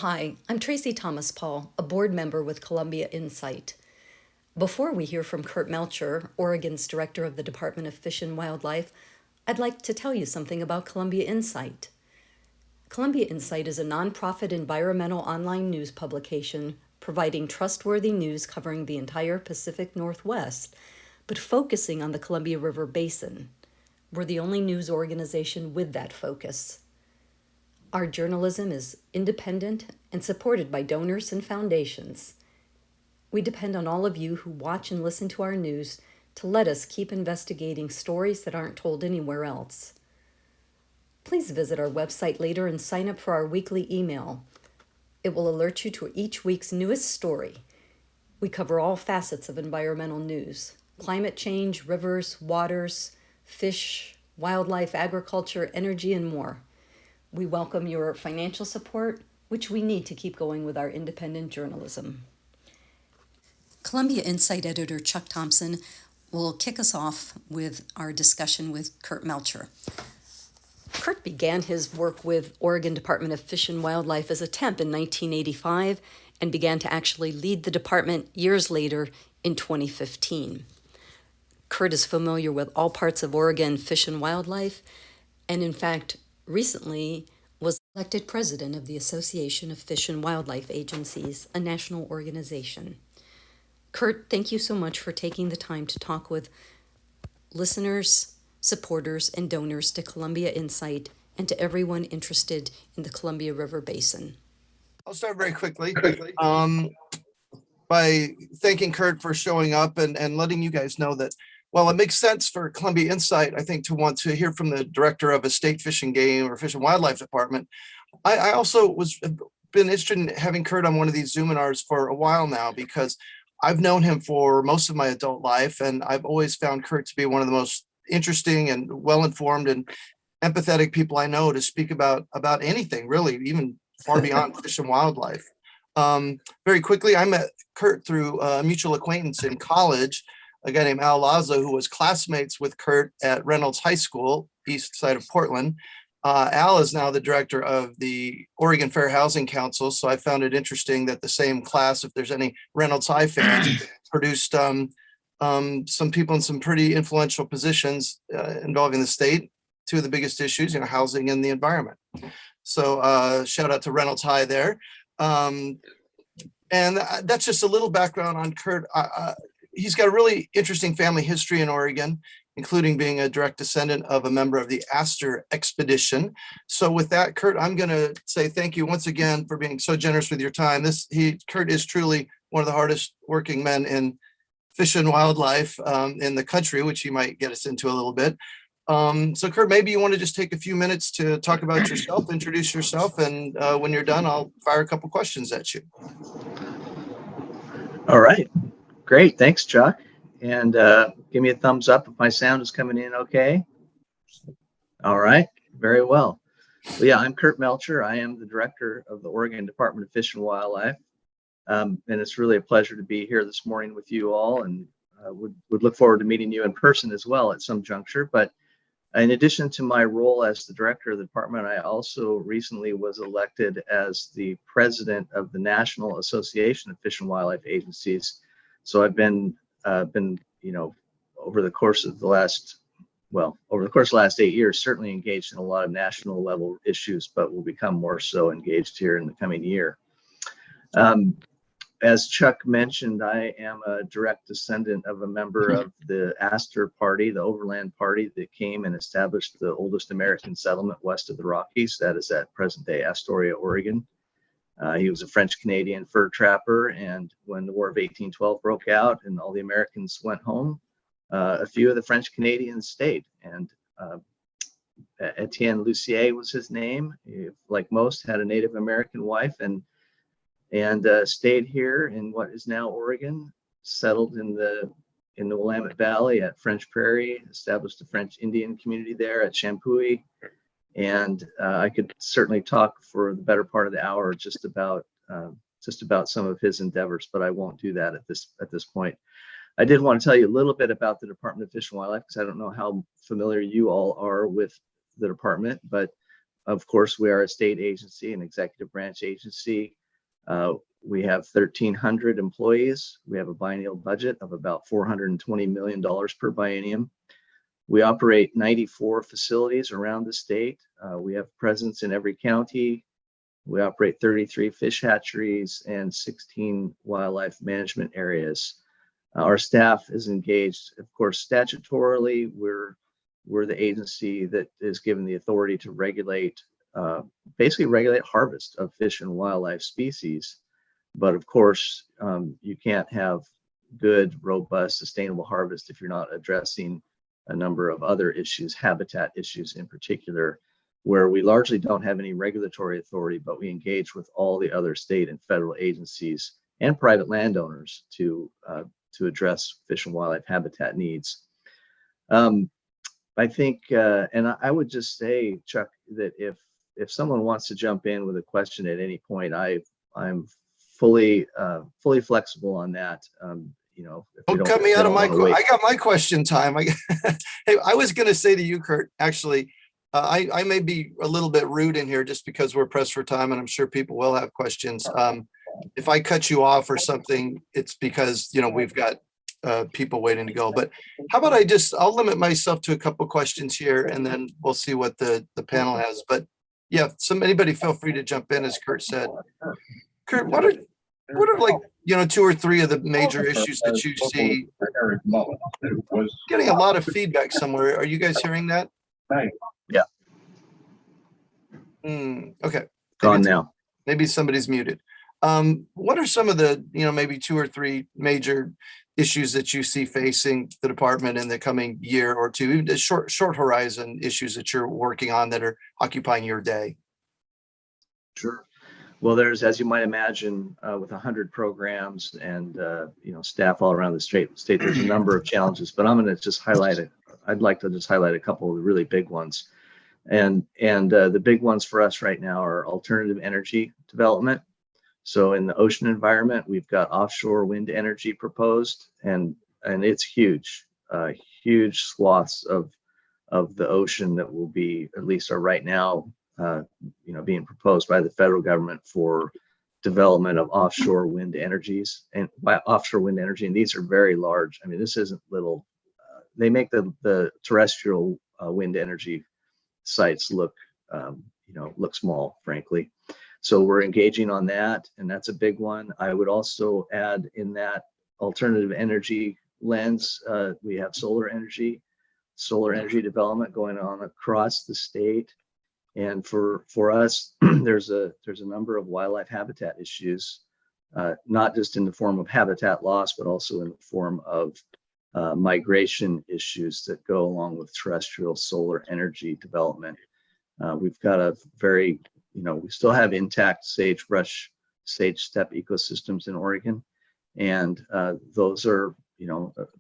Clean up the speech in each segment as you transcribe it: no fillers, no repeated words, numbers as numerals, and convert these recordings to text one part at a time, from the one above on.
Hi, I'm Tracy Thomas Paul, a board member with Columbia Insight. Before we hear from Curt Melcher, Oregon's Director of the Department of Fish and Wildlife, I'd like to tell you something about Columbia Insight. Columbia Insight is a nonprofit environmental online news publication providing trustworthy news covering the entire Pacific Northwest, but focusing on the Columbia River Basin. We're the only news organization with that focus. Our journalism is independent and supported by donors and foundations. We depend on all of you who watch and listen to our news to let us keep investigating stories that aren't told anywhere else. Please visit our website later and sign up for our weekly email. It will alert you to each week's newest story. We cover all facets of environmental news: climate change, rivers, waters, fish, wildlife, agriculture, energy, and more. We welcome your financial support, which we need to keep going with our independent journalism. Columbia Insight editor Chuck Thompson will kick us off with our discussion with Curt Melcher. Curt began his work with Oregon Department of Fish and Wildlife as a temp in 1985 and began to actually lead the department years later in 2015. Curt is familiar with all parts of Oregon fish and wildlife, and in fact, recently was elected president of the Association of Fish and Wildlife Agencies, a national organization. Curt, thank you so much for taking the time to talk with listeners, supporters, and donors to Columbia Insight and to everyone interested in the Columbia River Basin. I'll start very quickly by thanking Curt for showing up and letting you guys know that, well, it makes sense for Columbia Insight, I think, to want to hear from the director of a state fish and game or fish and wildlife department. I also been interested in having Curt on one of these Zoominars for a while now, because I've known him for most of my adult life, and I've always found Curt to be one of the most interesting and well-informed and empathetic people I know to speak about anything, really, even far beyond fish and wildlife. Very quickly, I met Curt through a mutual acquaintance in college, a guy named Al Lazo, who was classmates with Curt at Reynolds High School, east side of Portland. Al is now the director of the Oregon Fair Housing Council, so I found it interesting that the same class, if there's any Reynolds High fans, produced some people in some pretty influential positions involving the state. Two of the biggest issues, housing and the environment. So shout out to Reynolds High there. And that's just a little background on Curt. He's got a really interesting family history in Oregon, including being a direct descendant of a member of the Astor expedition. So with that, Curt, I'm going to say thank you once again for being so generous with your time. Curt is truly one of the hardest working men in fish and wildlife in the country, which you might get us into a little bit. So Curt, maybe you want to just take a few minutes to talk about yourself, introduce yourself, and when you're done, I'll fire a couple questions at you. All right. Great. Thanks, Chuck. And give me a thumbs up if my sound is coming in okay. All right. Very well. Yeah, I'm Curt Melcher. I am the director of the Oregon Department of Fish and Wildlife. And it's really a pleasure to be here this morning with you all, and would look forward to meeting you in person as well at some juncture. But in addition to my role as the director of the department, I also recently was elected as the president of the National Association of Fish and Wildlife Agencies. So I've been over the course of the last 8 years, certainly engaged in a lot of national level issues, but will become more so engaged here in the coming year. As Chuck mentioned, I am a direct descendant of a member of the Astor Party, the Overland Party that came and established the oldest American settlement west of the Rockies. That is at present-day Astoria, Oregon. He was a French-Canadian fur trapper, and when the War of 1812 broke out and all the Americans went home, a few of the French-Canadians stayed. And Etienne Lucier was his name. He, like most, had a Native American wife and stayed here in what is now Oregon, settled in the Willamette Valley at French Prairie, established a French Indian community there at Champoeg. And I could certainly talk for the better part of the hour just about some of his endeavors, but I won't do that at this point. I did want to tell you a little bit about the Department of Fish and Wildlife, because I don't know how familiar you all are with the department, but Of course, we are a state agency, an executive branch agency. We have 1,300 employees. We have a biennial budget of about $420 million per biennium. We operate 94 facilities around the state. We have presence in every county. We operate 33 fish hatcheries and 16 wildlife management areas. Our staff is engaged, of course, statutorily. We're the agency that is given the authority to regulate, basically regulate harvest of fish and wildlife species. But of course, you can't have good, robust, sustainable harvest if you're not addressing a number of other issues, habitat issues in particular, where we largely don't have any regulatory authority, but we engage with all the other state and federal agencies and private landowners to address fish and wildlife habitat needs. I think, and I would just say, Chuck, that if someone wants to jump in with a question at any point, I'm fully flexible on that. Don't cut me out of my. I got my question time. Hey, I was going to say to you, Curt. Actually, I may be a little bit rude in here just because we're pressed for time, and I'm sure people will have questions. If I cut you off or something, it's because we've got people waiting to go. But how about I'll limit myself to a couple questions here, and then we'll see what the panel has. But yeah, anybody feel free to jump in, as Curt said. Curt, what are like 2 or 3 of the major issues that you see? Getting a lot of feedback somewhere. Are you guys hearing that? Yeah. Okay. Gone now. Maybe somebody's muted. What are some of the maybe 2 or 3 major issues that you see facing the department in the coming year or two, even the short horizon issues that you're working on that are occupying your day? Sure. Well, there's, as you might imagine, with 100 programs and staff all around the state, there's a number of challenges. But I'm going to just highlight it. I'd like to just highlight a couple of the really big ones. And the big ones for us right now are alternative energy development. So in the ocean environment, we've got offshore wind energy proposed, and it's huge, huge swaths of the ocean that will be, at least are right now, being proposed by the federal government for development of offshore wind energies and by offshore wind energy. And these are very large. I mean, this isn't little. They make the terrestrial wind energy sites look small, frankly. So we're engaging on that, and that's a big one. I would also add in that alternative energy lens, we have solar energy development going on across the state. And for us, there's a number of wildlife habitat issues, not just in the form of habitat loss, but also in the form of migration issues that go along with terrestrial solar energy development. We've got a very, we still have intact sagebrush, sage steppe ecosystems in Oregon, and those are,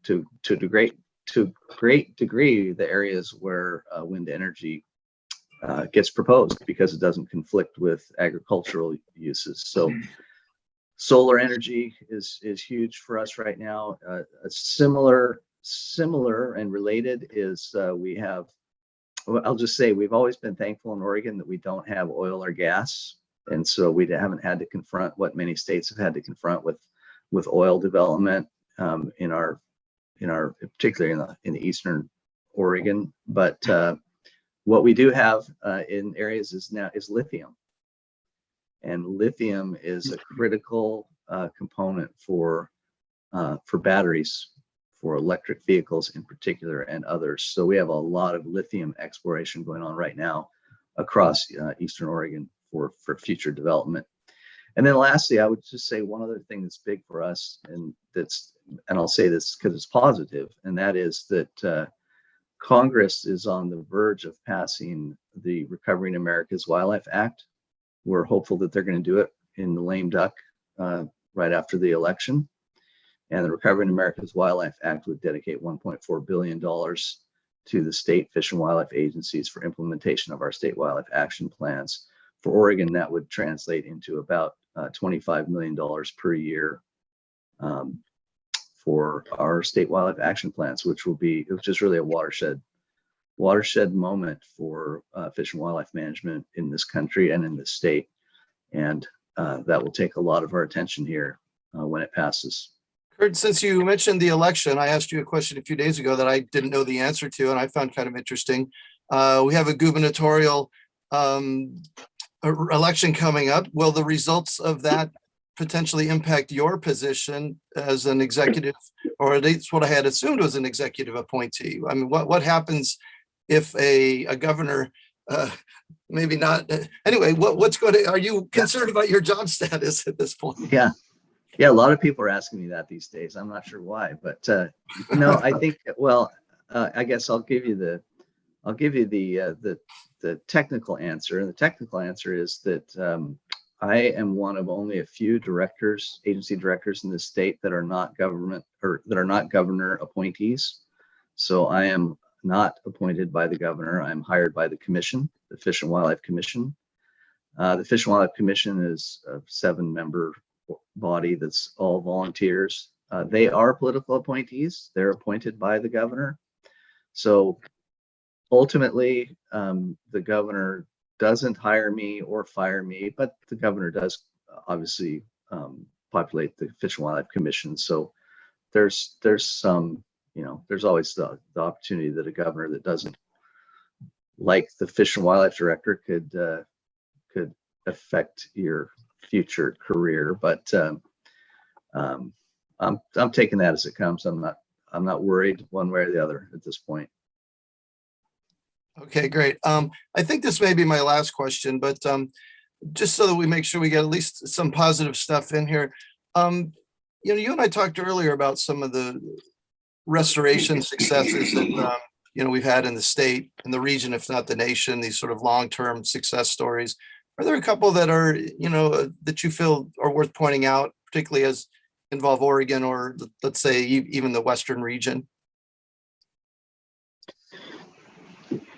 to great degree, the areas where wind energy gets proposed because it doesn't conflict with agricultural uses. So solar energy is huge for us right now. A similar and related is I'll just say we've always been thankful in Oregon that we don't have oil or gas, and so we haven't had to confront what many states have had to confront with oil development in our particularly in the eastern Oregon. But what we do have in areas is lithium, and lithium is a critical component for batteries, for electric vehicles in particular, and others. So we have a lot of lithium exploration going on right now across Eastern Oregon for future development. And then lastly, I would just say one other thing that's big for us, and I'll say this because it's positive, and that is that Congress is on the verge of passing the Recovering America's Wildlife Act. We're hopeful that they're going to do it in the lame duck right after the election. And the Recovering America's Wildlife Act would dedicate $1.4 billion to the state fish and wildlife agencies for implementation of our state wildlife action plans. For Oregon, that would translate into about $25 million per year for our state wildlife action plans, which is really a watershed watershed moment for fish and wildlife management in this country and in this state. And that will take a lot of our attention here when it passes. Curt, since you mentioned the election, I asked you a question a few days ago that I didn't know the answer to, and I found kind of interesting. We have a gubernatorial election coming up. Will the results of that potentially impact your position as an executive, or at least what I had assumed was an executive appointee? I mean, what happens if a governor, maybe not, anyway, what's going to, are you concerned about your job status at this point? Yeah. Yeah, a lot of people are asking me that these days. I'm not sure why, but no, I think, well, I guess I'll give you the technical answer. And the technical answer is that I am one of only a few directors, agency directors in this state that are not government or that are not governor appointees. So I am not appointed by the governor. I'm hired by the commission, the Fish and Wildlife Commission. The Fish and Wildlife Commission is a 7-member body that's all volunteers. They are political appointees. They're appointed by the governor. So ultimately, the governor doesn't hire me or fire me, but the governor does obviously populate the Fish and Wildlife Commission. So there's some, there's always the opportunity that a governor that doesn't like the Fish and Wildlife Director could affect your future career. But I'm taking that as it comes. I'm not worried one way or the other at this point. Okay, great. I think this may be my last question, but just so that we make sure we get at least some positive stuff in here. You and I talked earlier about some of the restoration successes that we've had in the state, in the region, if not the nation. These sort of long-term success stories. Are there a couple that are that you feel are worth pointing out, particularly as involve Oregon or let's say even the Western region?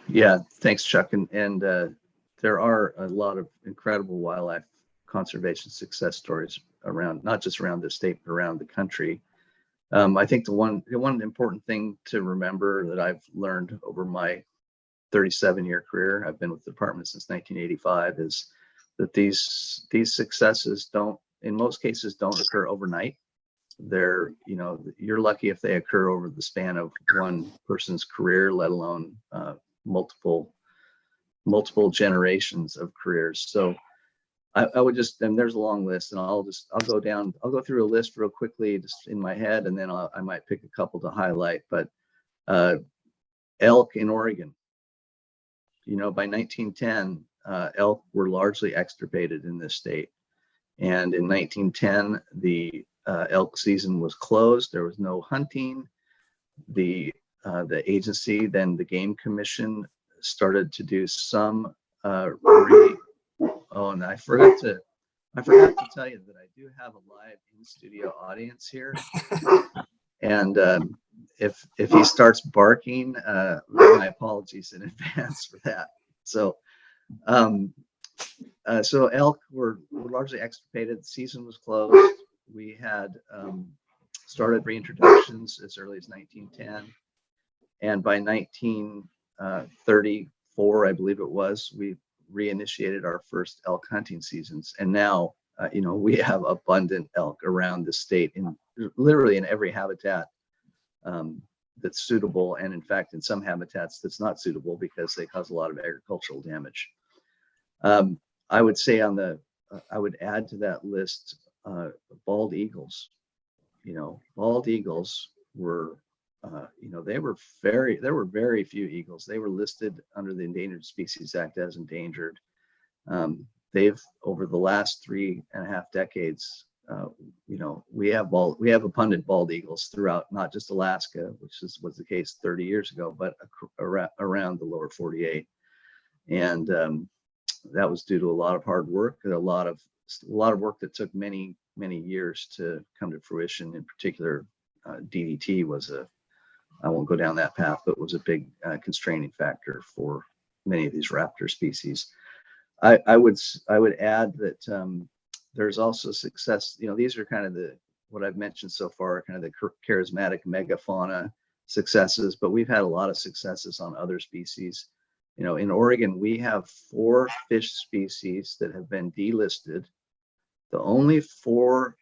Yeah, thanks, Chuck. And there are a lot of incredible wildlife conservation success stories around, not just around the state, but around the country. I think the one important thing to remember that I've learned over my 37-year career, I've been with the department since 1985, is that these successes in most cases don't occur overnight. They're, you're lucky if they occur over the span of one person's career, let alone multiple generations of careers. So I would just, and there's a long list, and I'll go through a list real quickly just in my head, and then I might pick a couple to highlight. But elk in Oregon, by 1910, elk were largely extirpated in this state. And in 1910, the elk season was closed. There was no hunting. The agency, then the Game Commission, started to do some and I forgot to tell you that I do have a live in-studio audience here. And if he starts barking, my apologies in advance for that. So elk were largely extirpated. The season was closed. We had started reintroductions as early as 1910. And by 1934, I believe it was, we reinitiated our first elk hunting seasons. And now, we have abundant elk around the state, literally in every habitat that's suitable. And in fact, in some habitats that's not suitable because they cause a lot of agricultural damage. I would say I would add to that list bald eagles. Bald eagles were, there were very few eagles. They were listed under the Endangered Species Act as endangered. They've, over the last 3.5 decades, we have abundant bald eagles throughout, not just Alaska, which was the case 30 years ago, but around the lower 48. And that was due to a lot of hard work and a lot of work that took many years to come to fruition. In particular, DDT was I won't go down that path, but was a big constraining factor for many of these raptor species. I would add that there's also success. These are kind of what I've mentioned so far, kind of the charismatic megafauna successes, but we've had a lot of successes on other species. In Oregon, we have 4 fish species that have been delisted. The only 4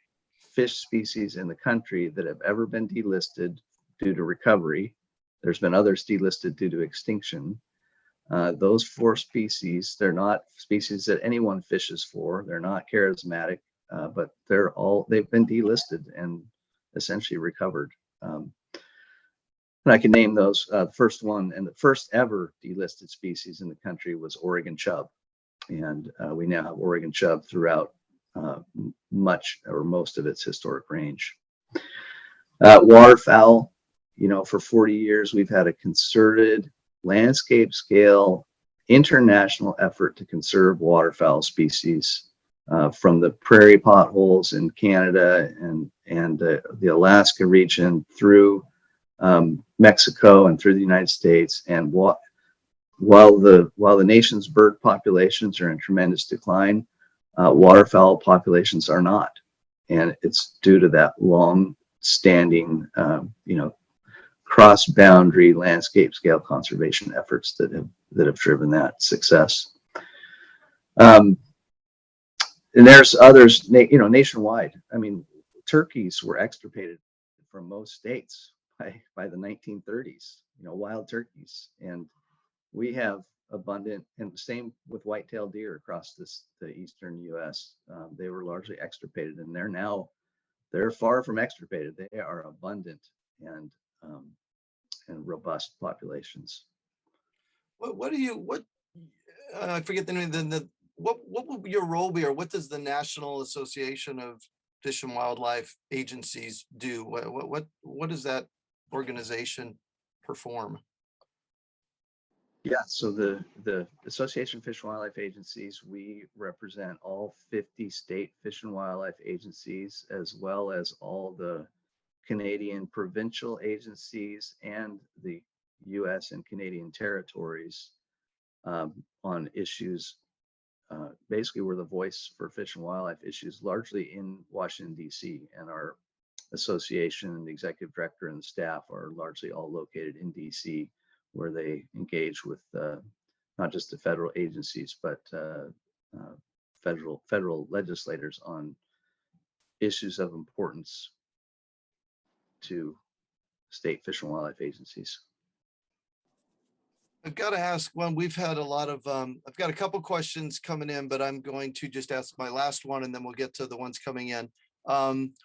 fish species in the country that have ever been delisted due to recovery. There's been others delisted due to extinction. Those 4 species, they're not species that anyone fishes for. They're not charismatic, but they've been delisted and essentially recovered. And I can name those. The first one and the first ever delisted species in the country was Oregon chub. And we now have Oregon chub throughout much or most of its historic range. Waterfowl, for 40 years, we've had a concerted landscape scale international effort to conserve waterfowl species, from the prairie potholes in Canada and the Alaska region through Mexico and through the United States. And while the nation's bird populations are in tremendous decline, waterfowl populations are not, and it's due to that long-standing, cross-boundary landscape scale conservation efforts that have driven that success. And there's others, nationwide. I mean, turkeys were extirpated from most states by the 1930s. Wild turkeys, and we have abundant, and same with white-tailed deer across the eastern U.S. They were largely extirpated, and they're far from extirpated. They are abundant and robust populations. I forget the name. What will your role be, or what does the National Association of Fish and Wildlife Agencies do? What does that organization perform? Yeah, so the Association of Fish and Wildlife Agencies, we represent all 50 state fish and wildlife agencies, as well as all the Canadian provincial agencies and the U.S. and Canadian territories on issues. Basically, we're the voice for fish and wildlife issues, largely in Washington, D.C., and our association and the executive director and the staff are largely all located in D.C., where they engage with not just the federal agencies, but federal legislators on issues of importance to state fish and wildlife agencies. I've got to ask one. We've had a lot of, I've got a couple questions coming in, but I'm going to just ask my last one and then we'll get to the ones coming in.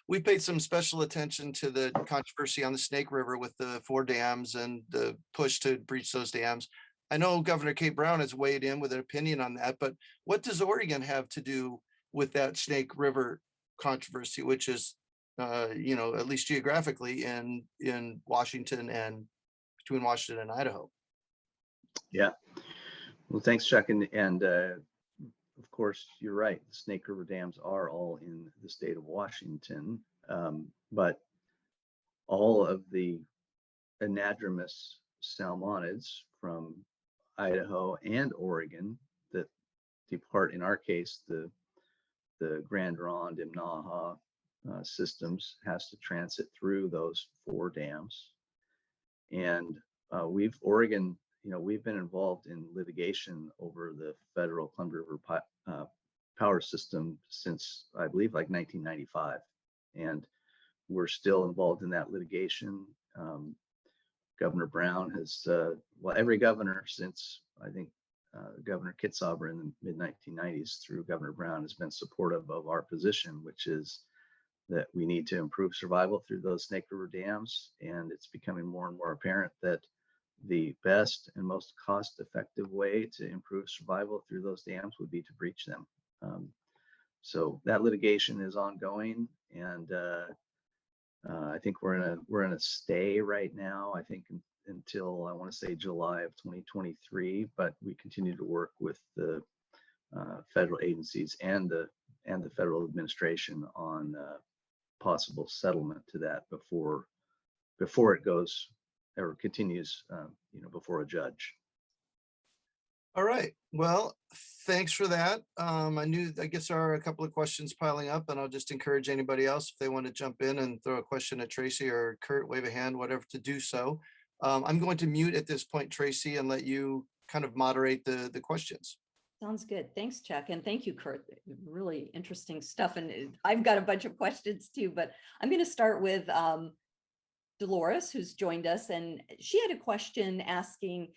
We've paid some special attention to the controversy on the Snake River with the 4 dams and the push to breach those dams. I know Governor Kate Brown has weighed in with an opinion on that, but what does Oregon have to do with that Snake River controversy, which is, at least geographically in Washington and between Washington and Idaho? Yeah. Well, thanks, Chuck. And of course, you're right. The Snake River dams are all in the state of Washington, but all of the anadromous salmonids from Idaho and Oregon that depart, in our case, the Grand Ronde and Naha systems, has to transit through those 4 dams. And Oregon, we've been involved in litigation over the federal Columbia River power system since, I believe, like 1995. And we're still involved in that litigation. Governor Brown has, every governor since, I think, Governor Kitzhaber in the mid-1990s through Governor Brown has been supportive of our position, which is that we need to improve survival through those Snake River dams. And it's becoming more and more apparent that the best and most cost-effective way to improve survival through those dams would be to breach them. So that litigation is ongoing, and I think we're in a stay right now. I think until, I want to say, July of 2023. But we continue to work with the federal agencies and the federal administration on possible settlement to that before it goes or continues, before a judge. All right. Well, thanks for that. I guess there are a couple of questions piling up, and I'll just encourage anybody else if they want to jump in and throw a question at Tracy or Kurt, wave a hand, whatever, to do so. I'm going to mute at this point, Tracy, and let you kind of moderate the questions. Sounds good. Thanks, Chuck. And thank you, Kurt. Really interesting stuff. And I've got a bunch of questions too, but I'm going to start with Dolores, who's joined us. And she had a question asking,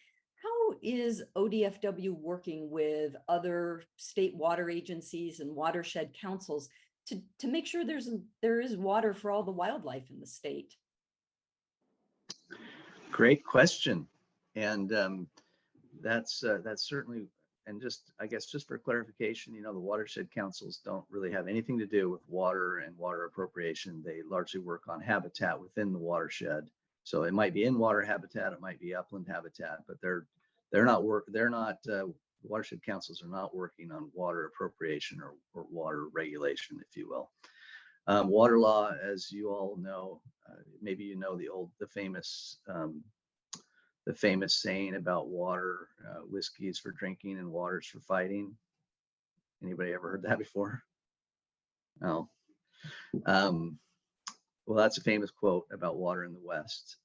how is ODFW working with other state water agencies and watershed councils to make sure there is water for all the wildlife in the state? Great question. And that's certainly, and just, I guess, just for clarification, the watershed councils don't really have anything to do with water and water appropriation. They largely work on habitat within the watershed. So it might be in water habitat, it might be upland habitat, but watershed councils are not working on water appropriation or water regulation, if you will. Water law, as you all know, maybe you know the famous saying about water, whiskey is for drinking and water is for fighting. Anybody ever heard that before? No. Well, that's a famous quote about water in the West.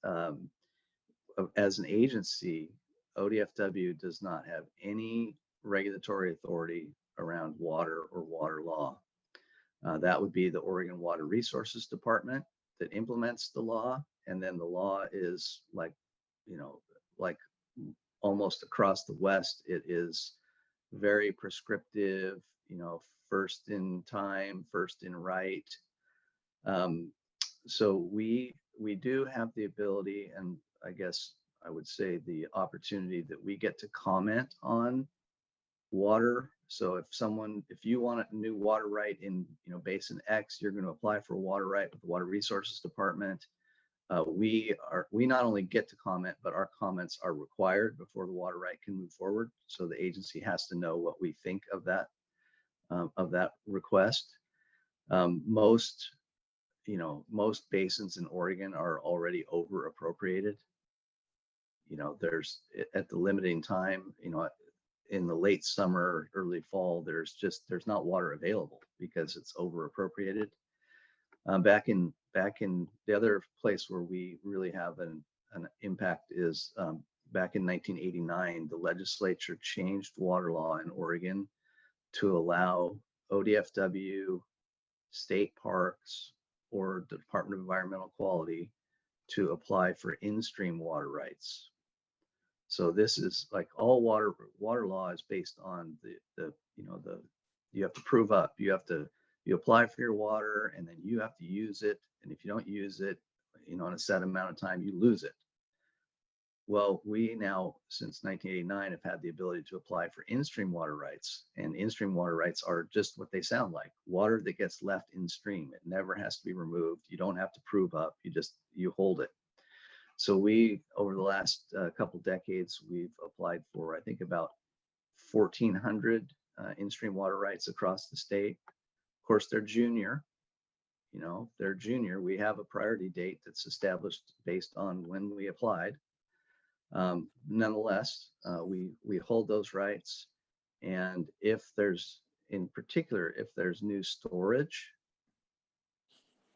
As an agency, ODFW does not have any regulatory authority around water or water law. That would be the Oregon Water Resources Department that implements the law. And then the law is like almost across the West, it is very prescriptive, first in time, first in right. So we do have the ability, and I guess I would say the opportunity, that we get to comment on water. So if you want a new water right in basin X, you're going to apply for a water right with the Water Resources Department. We not only get to comment, but our comments are required before the water right can move forward. So the agency has to know what we think of that request. Most basins in Oregon are already over appropriated. There's, at the limiting time, in the late summer, early fall, there's not water available because it's over appropriated. Back in the other place where we really have an impact is back in 1989, the legislature changed water law in Oregon to allow ODFW, state parks, or the Department of Environmental Quality to apply for in-stream water rights. So this is like all water law is based on you have to prove up, you apply for your water, and then you have to use it. And if you don't use it, in a set amount of time, you lose it. Well, we now, since 1989, have had the ability to apply for in-stream water rights. And in-stream water rights are just what they sound like: water that gets left in stream. It never has to be removed. You don't have to prove up. You hold it. So we, over the last couple decades, we've applied for, I think, about 1,400 in-stream water rights across the state. Of course, they're junior. We have a priority date that's established based on when we applied. Nonetheless, we hold those rights. And if there's new storage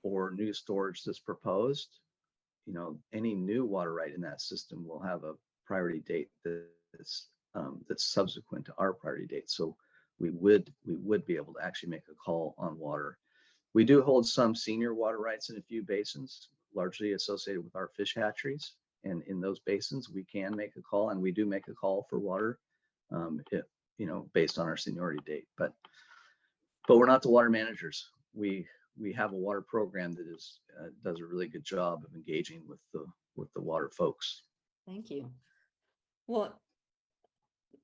or new storage that's proposed, any new water right in that system will have a priority date that's subsequent to our priority date. So we would be able to actually make a call on water. We do hold some senior water rights in a few basins, largely associated with our fish hatcheries. And in those basins, we can make a call, and we do make a call for water, based on our seniority date. But we're not the water managers. We have a water program that does a really good job of engaging with the water folks. Thank you. Well,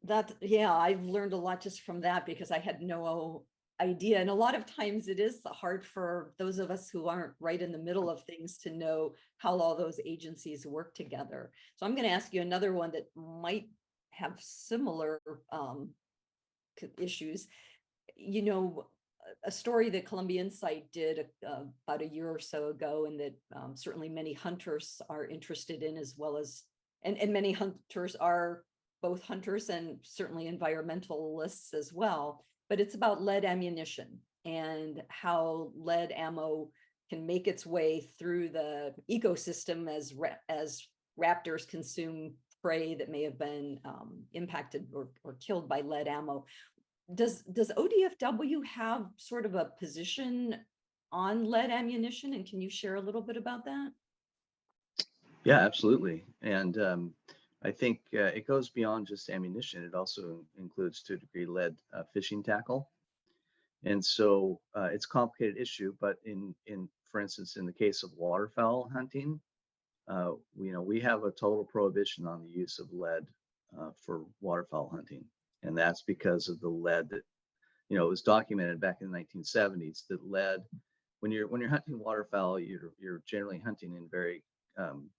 I've learned a lot just from that, because I had no idea. And a lot of times it is hard for those of us who aren't right in the middle of things to know how all those agencies work together. So I'm going to ask you another one that might have similar issues. A story that Columbia Insight did about a year or so ago, and that certainly many hunters are interested in, as well as, and many hunters are both hunters and certainly environmentalists as well, but it's about lead ammunition and how lead ammo can make its way through the ecosystem as raptors consume prey that may have been impacted or killed by lead ammo. Does ODFW have sort of a position on lead ammunition, and can you share a little bit about that? Yeah, absolutely. And I think it goes beyond just ammunition. It also includes, to a degree, lead fishing tackle. And so it's a complicated issue, but for instance, in the case of waterfowl hunting, we have a total prohibition on the use of lead for waterfowl hunting. And that's because of the lead that, it was documented back in the 1970s that lead, when you're hunting waterfowl, you're generally hunting in very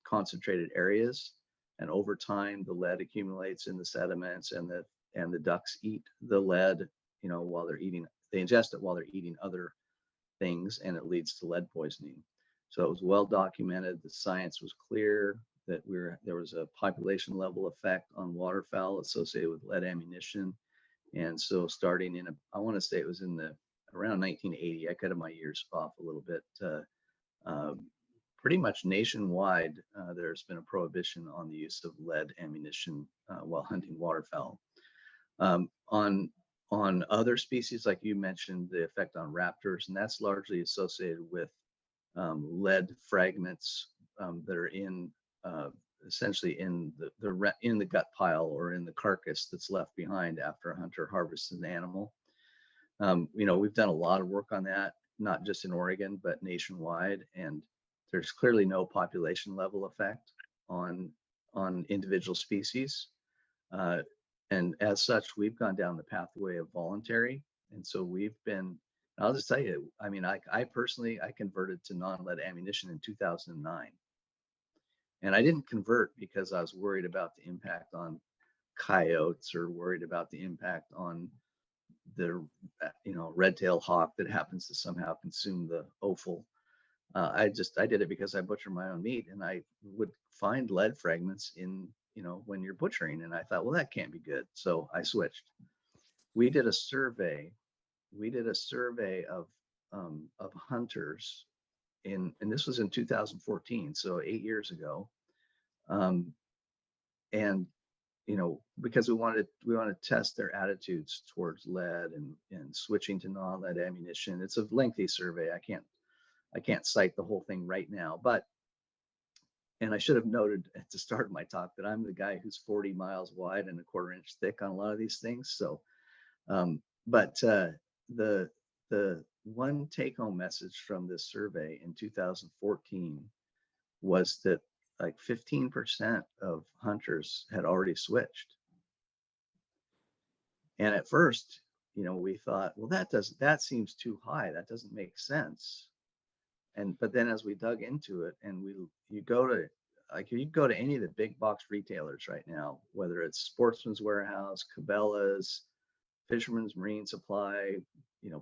concentrated areas. And over time, the lead accumulates in the sediments, and the ducks eat the lead, while they're eating. They ingest it while they're eating other things, and it leads to lead poisoning. So it was well documented. The science was clear that there was a population level effect on waterfowl associated with lead ammunition. And so starting I want to say it was around 1980, I cut my years off a little bit. Pretty much nationwide, there's been a prohibition on the use of lead ammunition while hunting waterfowl. On other species, like you mentioned, the effect on raptors, and that's largely associated with lead fragments that are essentially in the gut pile or in the carcass that's left behind after a hunter harvests an animal. We've done a lot of work on that, not just in Oregon, but nationwide, and there's clearly no population level effect on individual species. And as such, we've gone down the pathway of voluntary. And so I'll just tell you, I mean, I personally converted to non-lead ammunition in 2009. And I didn't convert because I was worried about the impact on coyotes or worried about the impact on the, red-tailed hawk that happens to somehow consume the offal. I did it because I butcher my own meat, and I would find lead fragments in, when you're butchering. And I thought, well, that can't be good. So I switched. We did a survey of hunters and this was in 2014, so 8 years ago. And because we wanted to test their attitudes towards lead and switching to non-lead ammunition. It's a lengthy survey. I can't cite the whole thing right now, and I should have noted at the start of my talk that I'm the guy who's 40 miles wide and a quarter inch thick on a lot of these things. So, but the one take-home message from this survey in 2014 was that like 15% of hunters had already switched. And at first, we thought, well, that seems too high. That doesn't make sense. But then as we dug into it, and you go to any of the big box retailers right now, whether it's Sportsman's Warehouse, Cabela's, Fisherman's Marine Supply,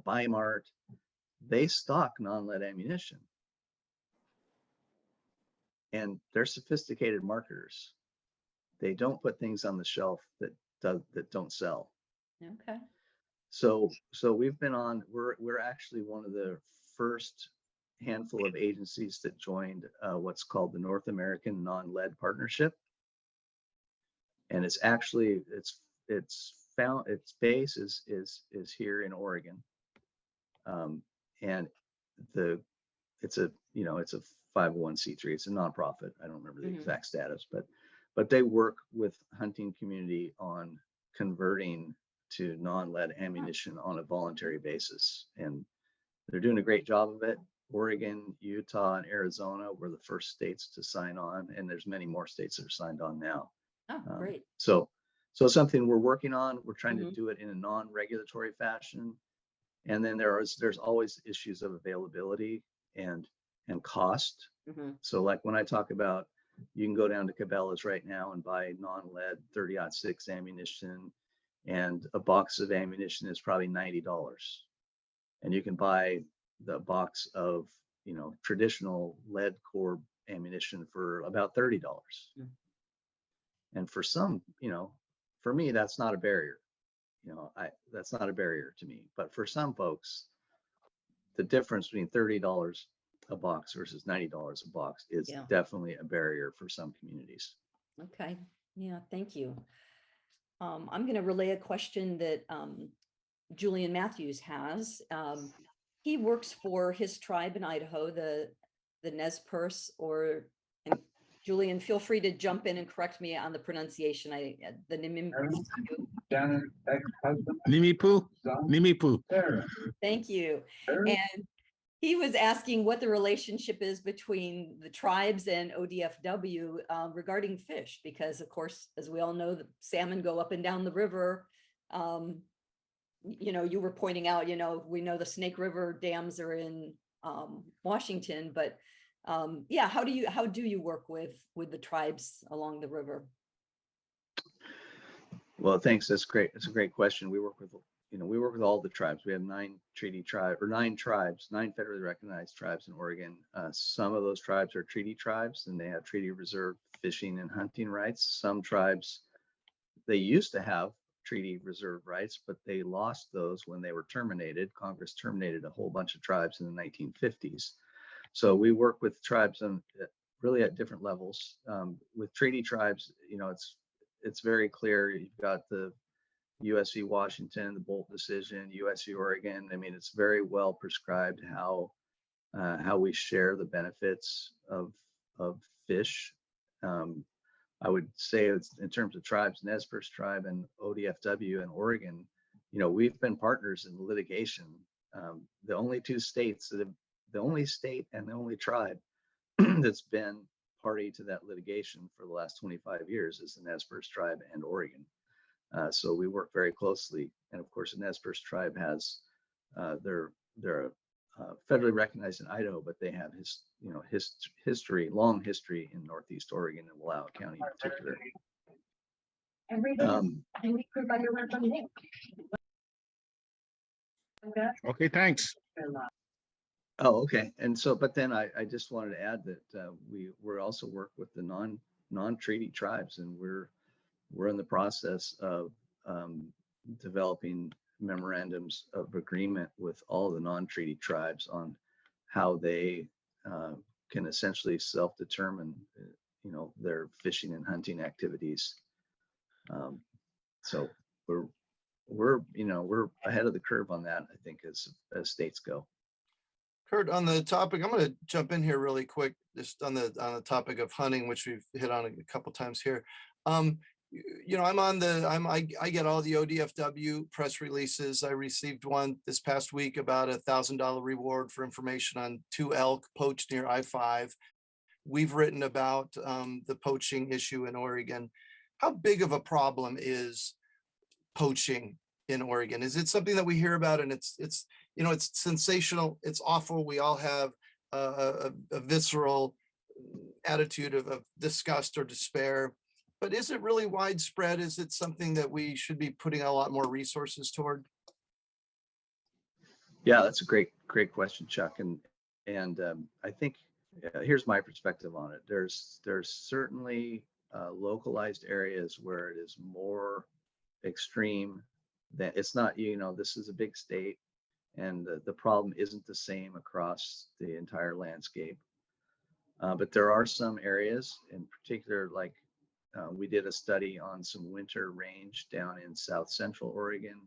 Bi-Mart, they stock non-lead ammunition. And they're sophisticated marketers. They don't put things on the shelf that don't sell. Okay. So we're actually one of the first handful of agencies that joined what's called the North American Non-Lead Partnership. And it's found its base is here in Oregon. And it's a 501c3. It's a nonprofit. I don't remember the exact status, but they work with hunting community on converting to non-lead ammunition on a voluntary basis, and they're doing a great job of it. Oregon, Utah, and Arizona were the first states to sign on, and there's many more states that are signed on now. Oh, great. So something we're working on. We're trying to do it in a non-regulatory fashion, and then there's always issues of availability and cost. So like when I talk about, you can go down to Cabela's right now and buy non-lead 30-06 ammunition, and a box of ammunition is probably $90. And you can buy the box of, traditional lead core ammunition for about $30. And for some, for me, that's not a barrier. You know, that's not a barrier to me. But for some folks, the difference between $30 a box versus $90 a box is definitely a barrier for some communities. Okay. Yeah, thank you. I'm going to relay a question that Julian Matthews has. He works for his tribe in Idaho, the Nez Perce, and Julian, feel free to jump in and correct me on the pronunciation. The Nimipu. Thank you. And he was asking what the relationship is between the tribes and ODFW regarding fish, because of course, as we all know, the salmon go up and down the river. You know, you were pointing out, you know, we know the Snake River dams are in Washington, but yeah, how do you work with the tribes along the river? Well, thanks. That's great. That's a great question. We work with all the tribes. We have 9 tribes, 9 federally recognized tribes in Oregon. Some of those tribes are treaty tribes, and they have treaty reserve fishing and hunting rights. Some tribes, they used to have treaty reserve rights, but they lost those when they were terminated. Congress terminated a whole bunch of tribes in the 1950s. So we work with tribes on really at different levels. With treaty tribes, you know, it's very clear. You've got the USC Washington, the Bolt decision, USC Oregon. I mean, it's very well prescribed how we share the benefits of fish. I would say it's in terms of tribes, Nez Perce tribe and ODFW in Oregon, you know, we've been partners in litigation. The only state and the only tribe that's been party to that litigation for the last 25 years is the Nez Perce tribe and Oregon. So we work very closely, and of course, the Nez Perce tribe has they're federally recognized in Idaho, but they have long history in Northeast Oregon and Wallowa County in particular. Okay, thanks. Oh, okay. And so, but then I just wanted to add that we're also work with the non-treaty tribes, and we're in the process of developing memorandums of agreement with all the non-treaty tribes on how they can essentially self-determine, you know, their fishing and hunting activities. So we're ahead of the curve on that, I think, as states go. Curt, on the topic, I'm going to jump in here really quick, just on the topic of hunting, which we've hit on a couple times here. You know, I get all the ODFW press releases. I received one this past week about $1,000 reward for information on 2 elk poached near I-5. We've written about the poaching issue in Oregon. How big of a problem is poaching in Oregon? Is it something that we hear about and it's you know, it's sensational, it's awful, we all have a visceral attitude of disgust or despair, but is it really widespread? Is it something that we should be putting a lot more resources toward? Yeah, that's a great question, Chuck. And I think here's my perspective on it. There's certainly localized areas where it is more extreme. That it's not, you know, this is a big state, and the problem isn't the same across the entire landscape. But there are some areas in particular, like we did a study on some winter range down in South Central Oregon,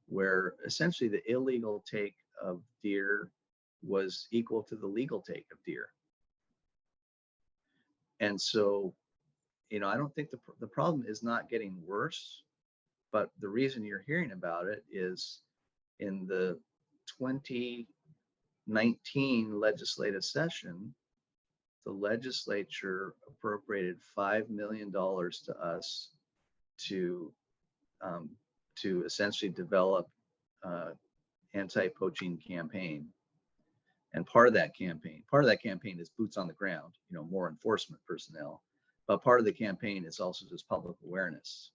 where essentially the illegal take of deer was equal to the legal take of deer. And so, you know, I don't think the problem is not getting worse, but the reason you're hearing about it is in the 2019 legislative session, the legislature appropriated $5 million to us to essentially develop anti-poaching campaign. And part of that campaign is boots on the ground, you know, more enforcement personnel. But part of the campaign is also just public awareness.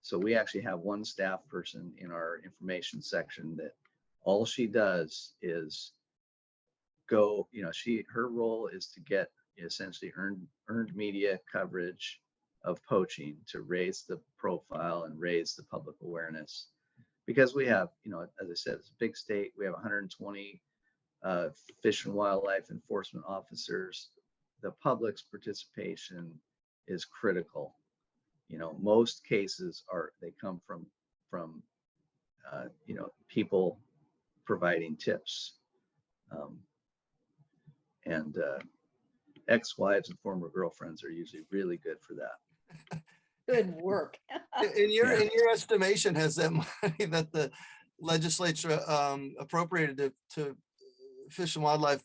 So we actually have one staff person in our information section that all she does is go, you know, her role is to get essentially earned media coverage of poaching to raise the profile and raise the public awareness. Because we have, as I said, it's a big state. We have 120 fish and wildlife enforcement officers. The public's participation is critical. Most cases they come from people providing tips, and ex-wives and former girlfriends are usually really good for that. Good work. In your estimation, has that money that the legislature appropriated to Fish and Wildlife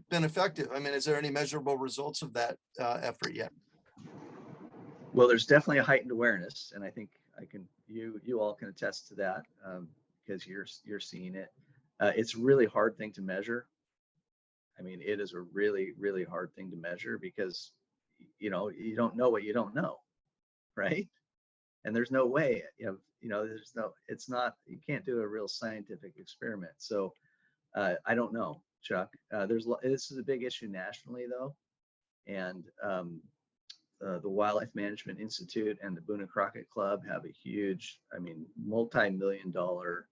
been effective? I mean, is there any measurable results of that effort yet? Well, there's definitely a heightened awareness, and I think you all can attest to that, because you're seeing it. It's a really hard thing to measure. I mean, it is a really, really hard thing to measure because you don't know what you don't know, right? And there's no way, it's not, you can't do a real scientific experiment. So I don't know, Chuck. This is a big issue nationally, though, and the Wildlife Management Institute and the Boone and Crockett Club have a huge, multi-million-dollar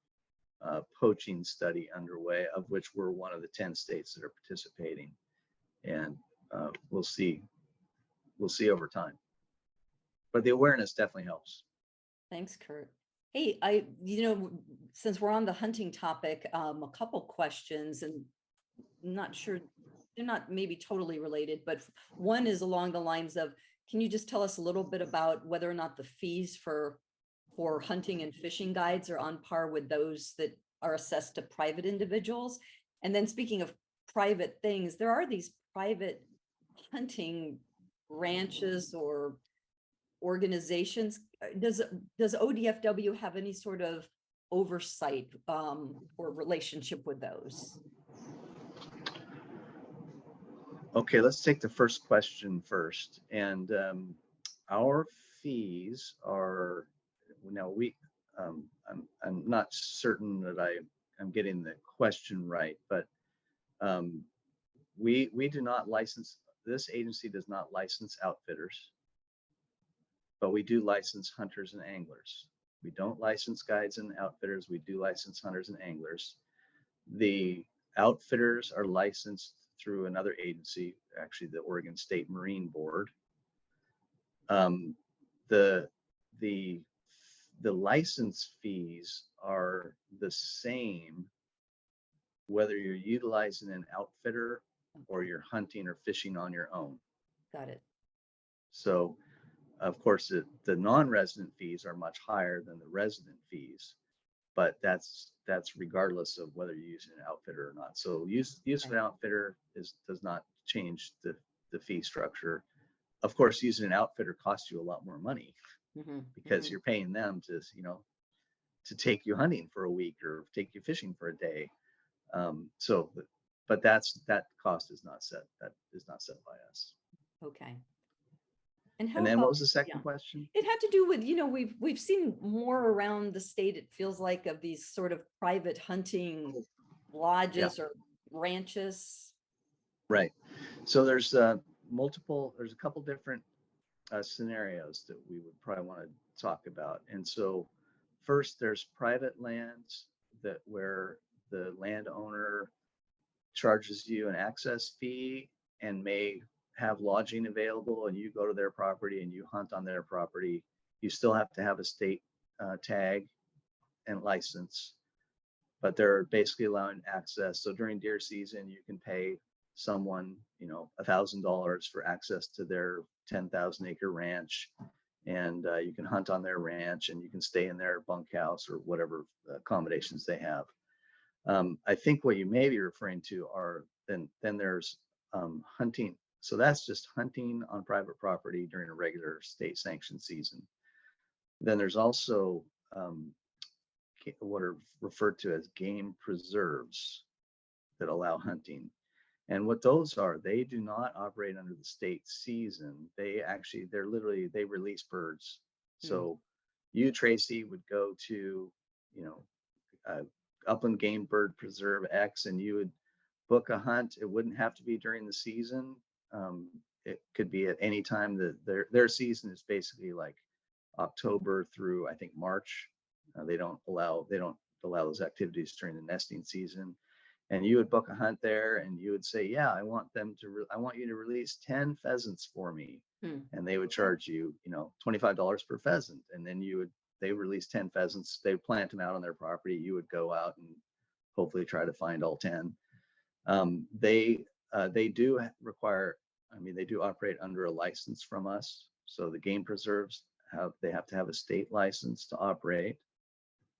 poaching study underway, of which we're one of the 10 states that are participating, and we'll see over time. But the awareness definitely helps. Thanks, Curt. Hey, since we're on the hunting topic, a couple questions, and I'm not sure, they're not maybe totally related, but one is along the lines of, can you just tell us a little bit about whether or not the fees for hunting and fishing guides are on par with those that are assessed to private individuals? And then speaking of private things, there are these private hunting ranches or organizations. Does ODFW have any sort of oversight or relationship with those? Okay, let's take the first question first. And our fees are, I'm not certain that I'm getting the question right, but we do not license, this agency does not license outfitters, but we do license hunters and anglers. We don't license guides and outfitters. We do license hunters and anglers. The outfitters are licensed through another agency, actually the Oregon State Marine Board. The license fees are the same whether you're utilizing an outfitter or you're hunting or fishing on your own. Got it. So, of course, the non-resident fees are much higher than the resident fees, but that's regardless of whether you're using an outfitter or not. So use of an outfitter does not change the fee structure. Of course, using an outfitter costs you a lot more money, because you're paying them to take you hunting for a week or take you fishing for a day. But that cost is not set. That is not set by us. Okay. And then what was the second question? It had to do with, we've seen more around the state, it feels like, of these sort of private hunting lodges or ranches. Right. So there's a couple different scenarios that we would probably want to talk about. And so first, there's private lands where the landowner charges you an access fee and may have lodging available, and you go to their property and you hunt on their property. You still have to have a state tag and license, but they're basically allowing access. So during deer season, you can pay someone, $1,000 for access to their 10,000 acre ranch, and you can hunt on their ranch, and you can stay in their bunkhouse or whatever accommodations they have. I think what you may be referring to are then there's hunting. So that's just hunting on private property during a regular state sanctioned season. Then there's also what are referred to as game preserves that allow hunting. And what those are, they do not operate under the state season. They release birds. So you, Tracy, would go to, Upland Game Bird Preserve X, and you would book a hunt. It wouldn't have to be during the season. it could be at any time. That their season is basically like October through, I think, March. They don't allow those activities during the nesting season. And you would book a hunt there, and you would say, yeah, I want you to release 10 pheasants for me. And they would charge you, $25 per pheasant. And then they release 10 pheasants, they plant them out on their property. You would go out and hopefully try to find all 10. They do require, they do operate under a license from us. So the game preserves they have to have a state license to operate.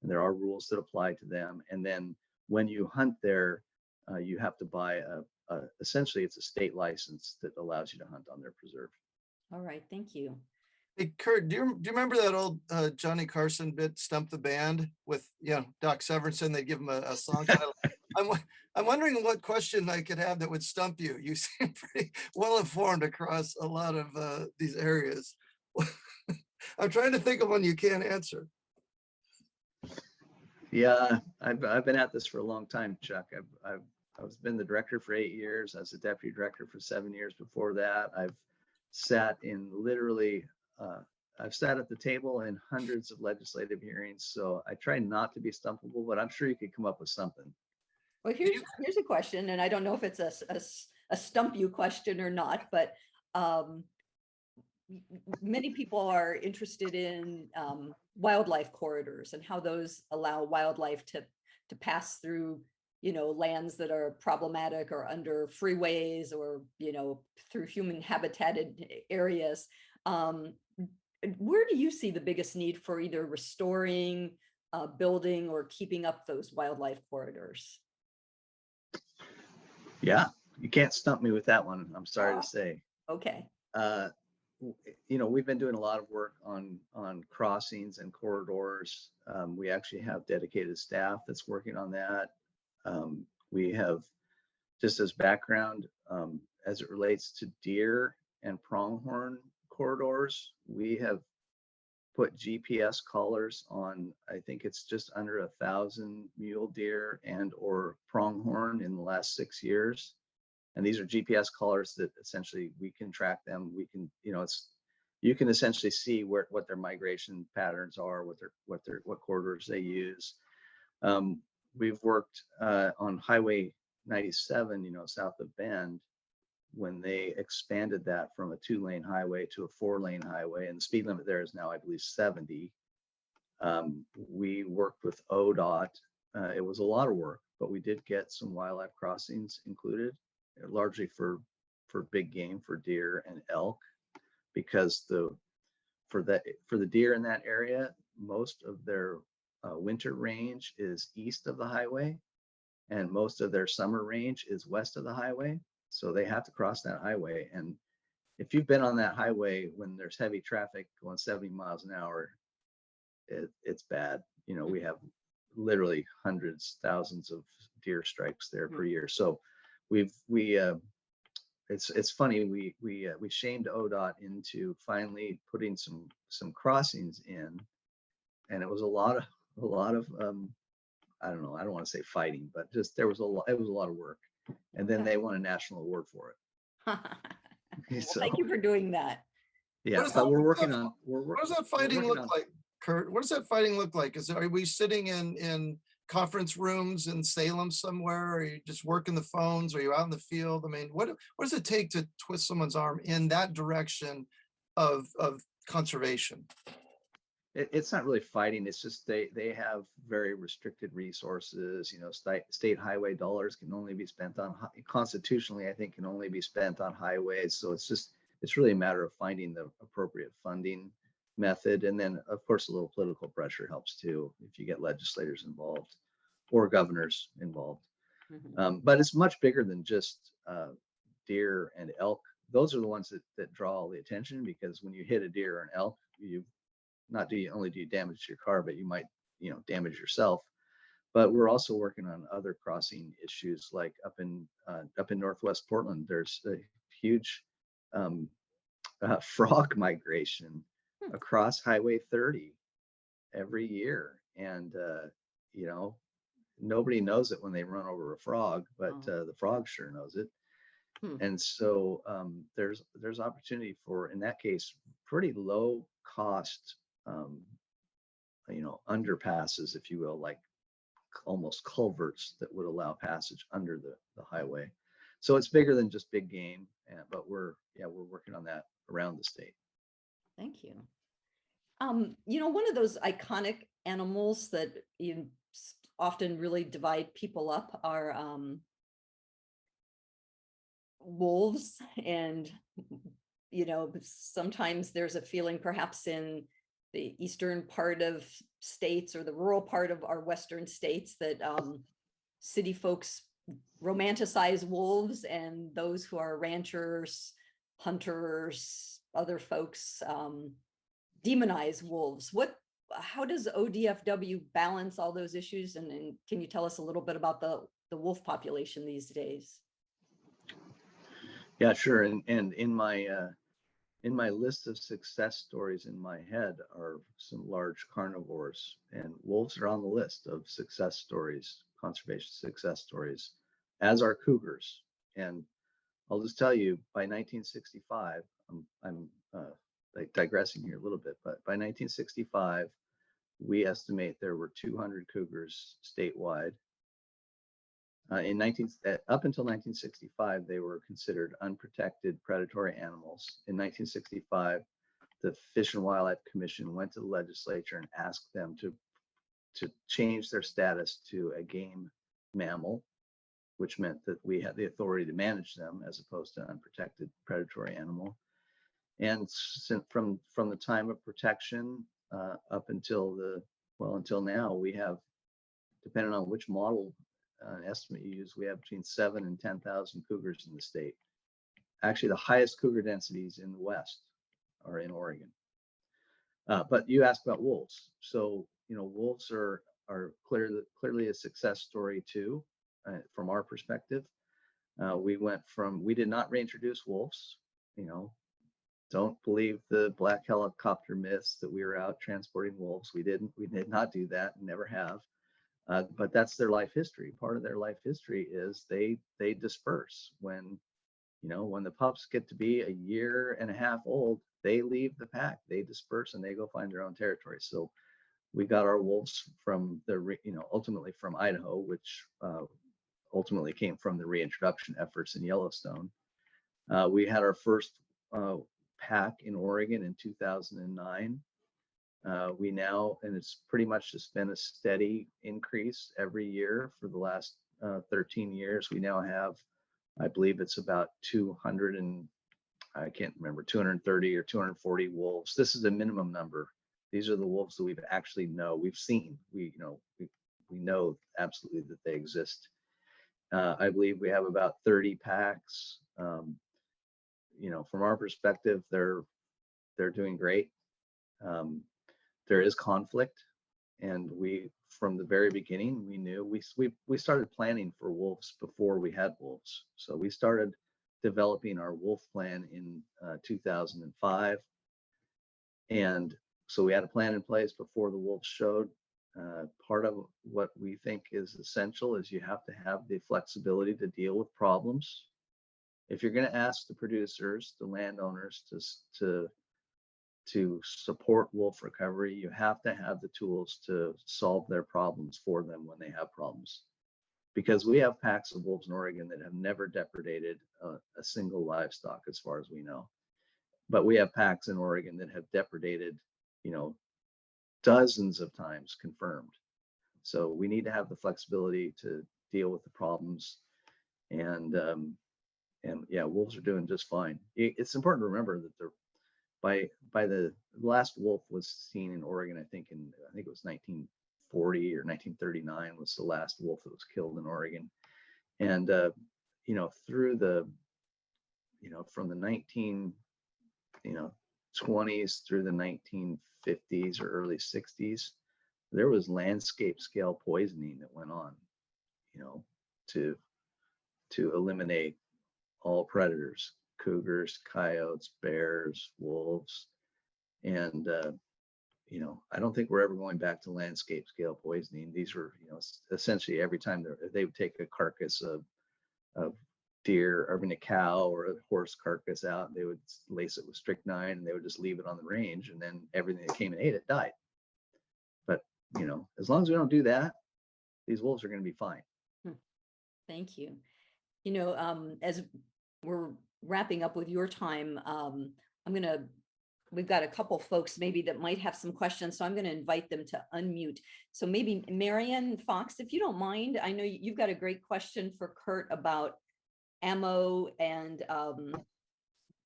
And there are rules that apply to them. And then when you hunt there, you have to buy essentially it's a state license that allows you to hunt on their preserve. All right, thank you. Hey, Curt, do you remember that old Johnny Carson bit, Stump the Band, with Doc Severinsen? They give him a song title. I'm wondering what question I could have that would stump you. You seem pretty well informed across a lot of these areas. I'm trying to think of one you can't answer. Yeah, I've been at this for a long time, Chuck. I've been the director for 8 years. I was the deputy director for 7 years before that. I've sat in literally, I've sat at the table in hundreds of legislative hearings. So I try not to be stumpable, but I'm sure you could come up with something. Well, here's a question, and I don't know if it's a stump you question or not, but many people are interested in wildlife corridors and how those allow wildlife to pass through, lands that are problematic or under freeways or, through human habitated areas. Where do you see the biggest need for either restoring, building, or keeping up those wildlife corridors? Yeah, you can't stump me with that one. I'm sorry to say. Okay. We've been doing a lot of work on crossings and corridors. We actually have dedicated staff that's working on that. We have, just as background, as it relates to deer and pronghorn corridors, we have put GPS collars on, I think it's just under 1,000 mule deer and or pronghorn in the last 6 years. And these are GPS collars that essentially we can track them. We can, you can essentially see what their migration patterns are, what corridors they use. We've worked on Highway 97, south of Bend, when they expanded that from a 2-lane highway to a 4-lane highway, and the speed limit there is now, I believe, 70. We worked with ODOT. It was a lot of work, but we did get some wildlife crossings included, largely for big game, for deer and elk, because for the deer in that area, most of their winter range is east of the highway, and most of their summer range is west of the highway. So they have to cross that highway. And if you've been on that highway when there's heavy traffic going 70 miles an hour, it's bad. We have literally hundreds, thousands of deer strikes there per year. So it's funny. We shamed ODOT into finally putting some crossings in, and it was a lot of I don't know. I don't want to say fighting, but just it was a lot of work. And then they won a national award for it. Well, So, thank you for doing that. Yeah, but we're working on. What does that fighting look like, Curt? What does that fighting look like? Are we sitting in conference rooms in Salem somewhere? Are you just working the phones? Are you out in the field? I mean, what does it take to twist someone's arm in that direction of conservation? It's not really fighting. It's just they have very restricted resources. State highway dollars can only be spent on, constitutionally, I think, can only be spent on highways. So it's really a matter of finding the appropriate funding method. And then, of course, a little political pressure helps too, if you get legislators involved or governors involved. Mm-hmm. But it's much bigger than just deer and elk. Those are the ones that draw all the attention, because when you hit a deer or an elk, not only do you damage your car, but you might, damage yourself. But we're also working on other crossing issues, like up in Northwest Portland. There's a huge frog migration across Highway 30 every year, and nobody knows it when they run over a frog, but the frog sure knows it. Hmm. And so there's opportunity for, in that case, pretty low cost, underpasses, if you will, like almost culverts that would allow passage under the highway. So it's bigger than just big game, but we're working on that around the state. Thank you. One of those iconic animals that often really divide people up are wolves. And, sometimes there's a feeling perhaps in the eastern part of states or the rural part of our western states that city folks romanticize wolves, and those who are ranchers, hunters, other folks demonize wolves. How does ODFW balance all those issues? And can you tell us a little bit about the wolf population these days? Yeah, sure. And in my list of success stories in my head are some large carnivores, and wolves are on the list of success stories, conservation success stories, as are cougars. And I'll just tell you, by 1965, I'm like digressing here a little bit, but by 1965, we estimate there were 200 cougars statewide. Up until 1965, they were considered unprotected predatory animals. In 1965, the Fish and Wildlife Commission went to the legislature and asked them to change their status to a game mammal, which meant that we had the authority to manage them as opposed to unprotected predatory animal. And from the time of protection up until now, we have, depending on which model estimate you use, we have between 7,000 and 10,000 cougars in the state. Actually, the highest cougar densities in the West are in Oregon. But you asked about wolves. So, wolves are clearly a success story too, from our perspective. We did not reintroduce wolves. Don't believe the black helicopter myths that we were out transporting wolves. We did not do that, and never have. But that's their life history. Part of their life history is they disperse when the pups get to be a year and a half old. They leave the pack, they disperse, and they go find their own territory. So we got our wolves from ultimately from Idaho, which ultimately came from the reintroduction efforts in Yellowstone. We had our first pack in Oregon in 2009. And it's pretty much just been a steady increase every year for the last 13 years. We now have, I believe it's about 200 and I can't remember, 230 or 240 wolves. This is a minimum number. These are the wolves that we've seen. We know absolutely that they exist. I believe we have about 30 packs. From our perspective, they're doing great. There is conflict, and from the very beginning, we knew we started planning for wolves before we had wolves. So we started developing our wolf plan in 2005, and so we had a plan in place before the wolves showed. Part of what we think is essential is you have to have the flexibility to deal with problems. If you're going to ask the producers, the landowners to support wolf recovery, you have to have the tools to solve their problems for them when they have problems. Because we have packs of wolves in Oregon that have never depredated a single livestock, as far as we know. But we have packs in Oregon that have depredated, dozens of times confirmed. So we need to have the flexibility to deal with the problems. And yeah, wolves are doing just fine. It's important to remember that by the last wolf was seen in Oregon, I think it was 1940 or 1939 was the last wolf that was killed in Oregon. And through the from the 20s through the 1950s or early 60s, there was landscape scale poisoning that went on, to eliminate all predators, cougars, coyotes, bears, wolves. And, I don't think we're ever going back to landscape scale poisoning. These were, essentially every time they would take a carcass of deer, or I mean a cow or a horse carcass out, they would lace it with strychnine and they would just leave it on the range, and then everything that came and ate it died. But as long as we don't do that, these wolves are going to be fine. Thank you. As we're wrapping up with your time, we've got a couple folks maybe that might have some questions, so I'm going to invite them to unmute. So maybe Marianne Fox, if you don't mind, I know you've got a great question for Curt about ammo and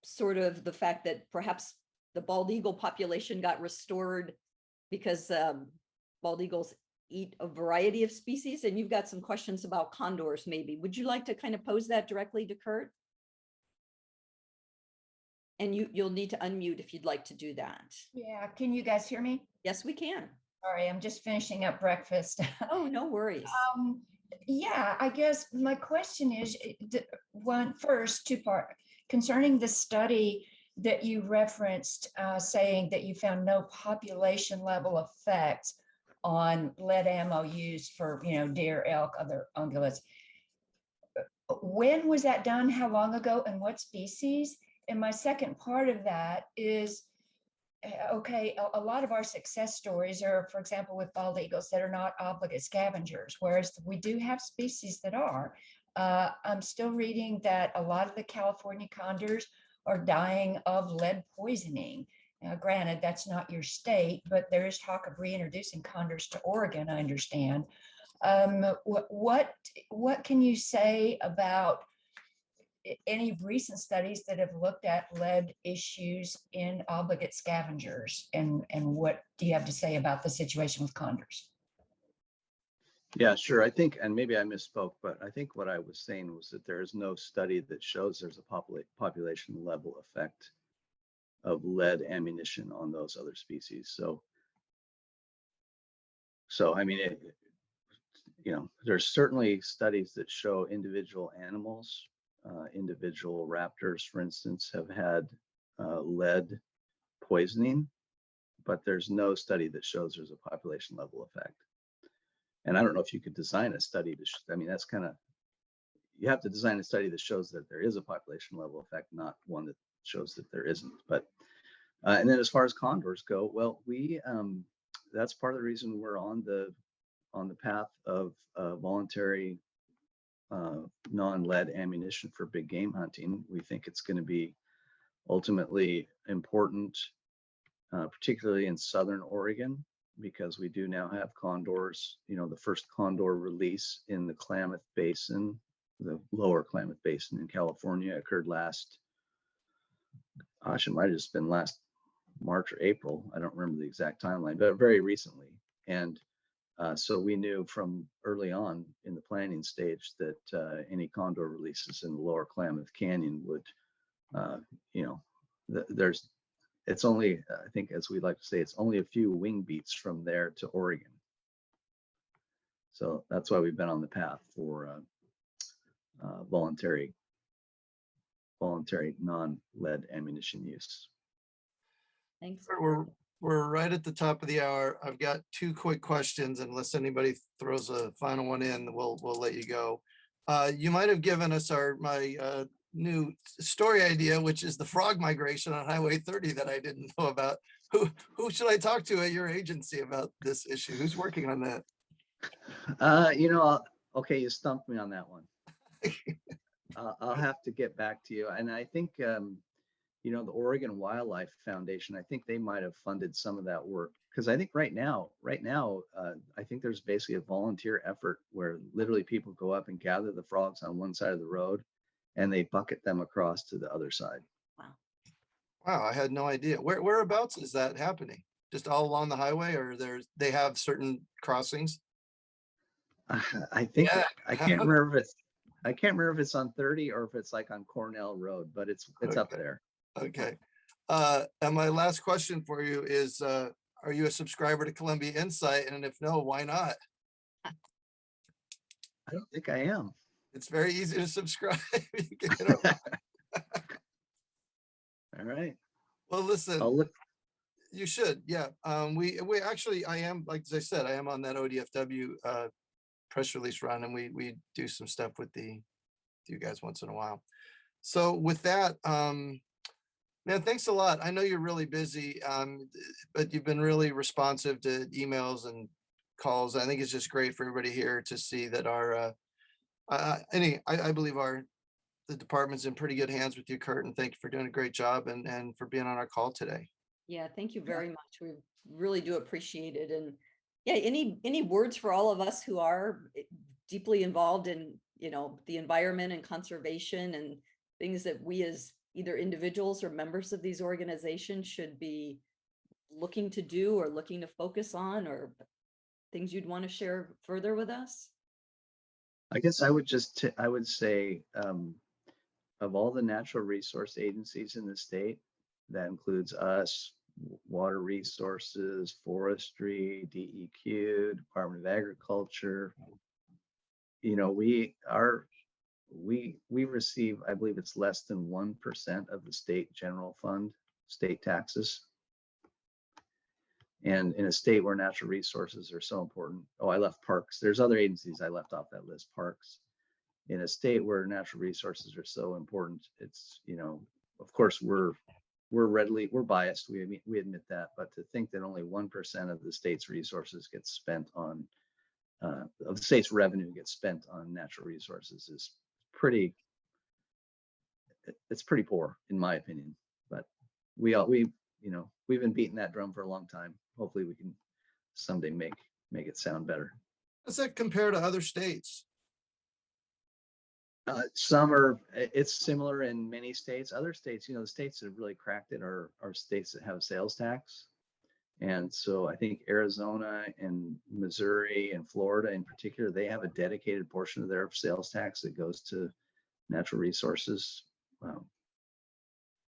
sort of the fact that perhaps the bald eagle population got restored because bald eagles eat a variety of species, and you've got some questions about condors maybe. Would you like to kind of pose that directly to Curt? And you'll need to unmute if you'd like to do that. Yeah, can you guys hear me? Yes, we can. Sorry, I'm just finishing up breakfast. Oh, no worries. Yeah, I guess my question is first, two-part, concerning the study that you referenced, saying that you found no population level effects on lead ammo used for, deer, elk, other ungulates. When was that done? How long ago? And what species? And my second part of that is, okay, a lot of our success stories are, for example, with bald eagles that are not obligate scavengers, whereas we do have species that are. I'm still reading that a lot of the California condors are dying of lead poisoning. Now, granted, that's not your state, but there is talk of reintroducing condors to Oregon, I understand. What can you say about any recent studies that have looked at lead issues in obligate scavengers, and what do you have to say about the situation with condors? Yeah, sure. I think, and maybe I misspoke, but I think what I was saying was that there is no study that shows there's a population level effect of lead ammunition on those other species. So I mean, there's certainly studies that show individual animals, individual raptors, for instance, have had lead poisoning, but there's no study that shows there's a population level effect. And I don't know if you could design a study to, that's kind of, you have to design a study that shows that there is a population level effect, not one that shows that there isn't. But, and then as far as condors go, well, that's part of the reason we're on the path of voluntary non-lead ammunition for big game hunting. We think it's going to be ultimately important, particularly in southern Oregon, because we do now have condors. The first condor release in the Klamath Basin, the lower Klamath Basin in California, occurred it might have just been last March or April. I don't remember the exact timeline, but very recently. And so we knew from early on in the planning stage that any condor releases in the lower Klamath Canyon would, it's only, I think, as we like to say, it's only a few wing beats from there to Oregon. So that's why we've been on the path for voluntary non-lead ammunition use. Thanks. We're right at the top of the hour. I've got two quick questions. Unless anybody throws a final one in, we'll let you go. You might have given us my new story idea, which is the frog migration on Highway 30 that I didn't know about. Who should I talk to at your agency about this issue? Who's working on that? Okay, you stumped me on that one. I'll have to get back to you. And I think, the Oregon Wildlife Foundation, I think they might have funded some of that work, because I think right now, I think there's basically a volunteer effort where literally people go up and gather the frogs on one side of the road and they bucket them across to the other side. Wow, I had no idea. Whereabouts is that happening? Just all along the highway, or they have certain crossings? I think, yeah. I can't remember if it's on 30 or if it's like on Cornell Road, but it's okay. Up there. Okay. And my last question for you is, are you a subscriber to Columbia Insight? And if no, why not? I don't think I am. It's very easy to subscribe. You can get All right. Well, listen, I'll look. You should. Yeah. We actually, I am, like as I said, I am on that ODFW press release run, and we do some stuff with the you guys once in a while. So with that, man, thanks a lot. I know you're really busy, but you've been really responsive to emails and calls. I think it's just great for everybody here to see that I believe the department's in pretty good hands with you, Curt, and thank you for doing a great job and for being on our call today. Yeah, thank you very much. We really do appreciate it. And yeah, any words for all of us who are deeply involved in, the environment and conservation and things that we as either individuals or members of these organizations should be looking to do or looking to focus on, or things you'd want to share further with us? I guess I would say, of all the natural resource agencies in the state, that includes us, Water Resources, Forestry, DEQ, Department of Agriculture. We receive, I believe it's less than 1% of the state general fund, state taxes. And in a state where natural resources are so important, I left parks. There's other agencies I left off that list, parks. In a state where natural resources are so important, it's, of course we're biased. We admit that, but to think that only 1% of the state's resources gets spent on, of the state's revenue gets spent on natural resources is it's pretty poor in my opinion. But we've been beating that drum for a long time. Hopefully we can someday make it sound better. Does that compare to other states? It's similar in many states. Other states, the states that have really cracked it are states that have sales tax. And so I think Arizona and Missouri and Florida in particular, they have a dedicated portion of their sales tax that goes to natural resources.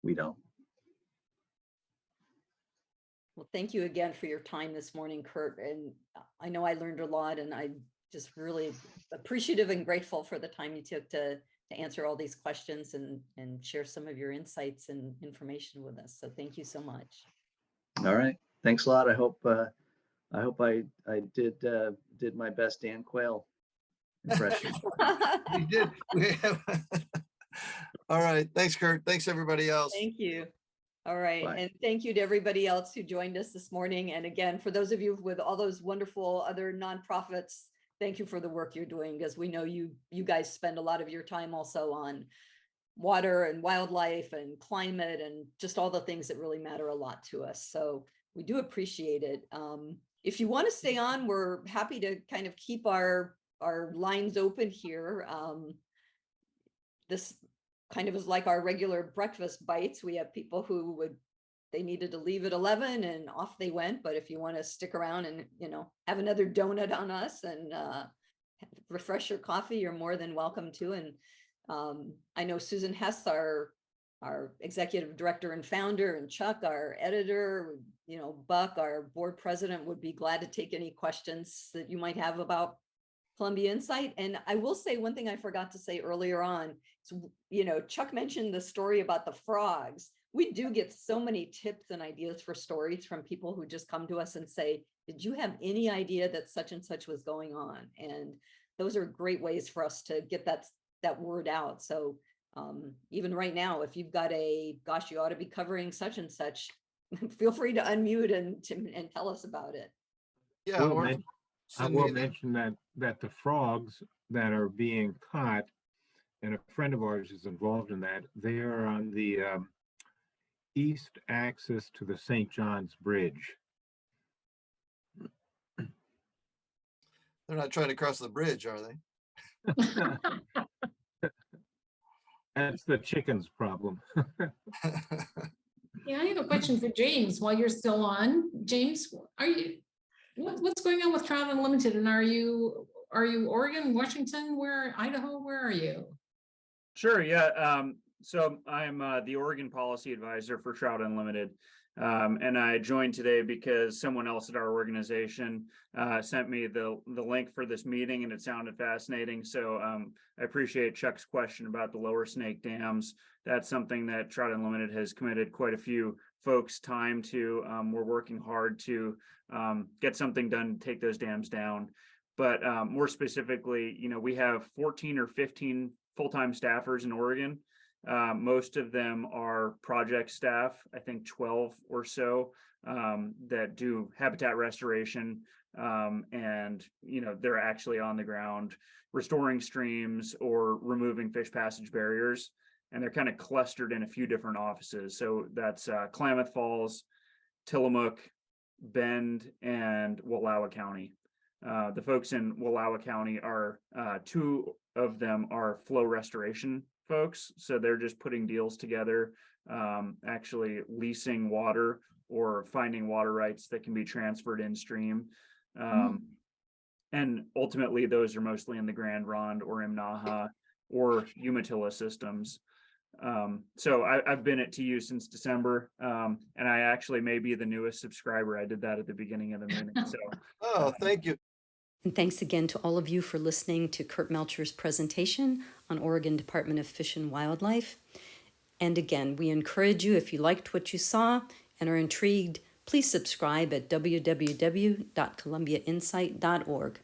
We don't. Well, thank you again for your time this morning, Curt. And I know I learned a lot, and I just really appreciative and grateful for the time you took to answer all these questions and share some of your insights and information with us. So thank you so much. All right. Thanks a lot. I hope I did my best Dan Quayle impression. We did. All right. Thanks, Curt. Thanks, everybody else. Thank you. All right. Bye. And thank you to everybody else who joined us this morning. And again, for those of you with all those wonderful other nonprofits, thank you for the work you're doing, because we know you guys spend a lot of your time also on water and wildlife and climate and just all the things that really matter a lot to us. So we do appreciate it. If you want to stay on, we're happy to kind of keep our lines open here. This kind of is like our regular breakfast bites. We have people who they needed to leave at 11 and off they went. But if you want to stick around and, have another donut on us and refresh your coffee, you're more than welcome to. And I know Susan Hess, our executive director and founder, and Chuck, our editor, Buck, our board president, would be glad to take any questions that you might have about Columbia Insight. And I will say one thing I forgot to say earlier on. So, Chuck mentioned the story about the frogs. We do get so many tips and ideas for stories from people who just come to us and say, did you have any idea that such and such was going on? And those are great ways for us to get that word out. So even right now, if you've got gosh, you ought to be covering such and such, feel free to unmute and tell us about it. Yeah. I will mention that the frogs that are being caught, and a friend of ours is involved in that, they are on the east access to the St. John's Bridge. They're not trying to cross the bridge, are they? That's the chicken's problem. Yeah, I have a question for James while you're still on. James, what's going on with Trout Unlimited? And are you Oregon, Washington, Idaho, where are you? Sure, yeah. So I'm the Oregon policy advisor for Trout Unlimited. And I joined today because someone else at our organization sent me the link for this meeting, and it sounded fascinating. So I appreciate Chuck's question about the lower snake dams. That's something that Trout Unlimited has committed quite a few folks' time to. We're working hard to get something done to take those dams down. But more specifically, we have 14 or 15 full-time staffers in Oregon. Most of them are project staff, I think 12 or so, that do habitat restoration. And, they're actually on the ground restoring streams or removing fish passage barriers. And they're kind of clustered in a few different offices. So that's Klamath Falls, Tillamook, Bend, and Wallowa County. The folks in Wallowa County are, two of them are flow restoration folks. So they're just putting deals together, actually leasing water or finding water rights that can be transferred in stream. And ultimately, those are mostly in the Grand Ronde or Imnaha or Umatilla systems. So I've been at TU since December, and I actually may be the newest subscriber. I did that at the beginning of the meeting. So, Oh, thank you. And thanks again to all of you for listening to Curt Melcher's presentation on Oregon Department of Fish and Wildlife. And again, we encourage you, if you liked what you saw and are intrigued, please subscribe at www.columbiainsight.org.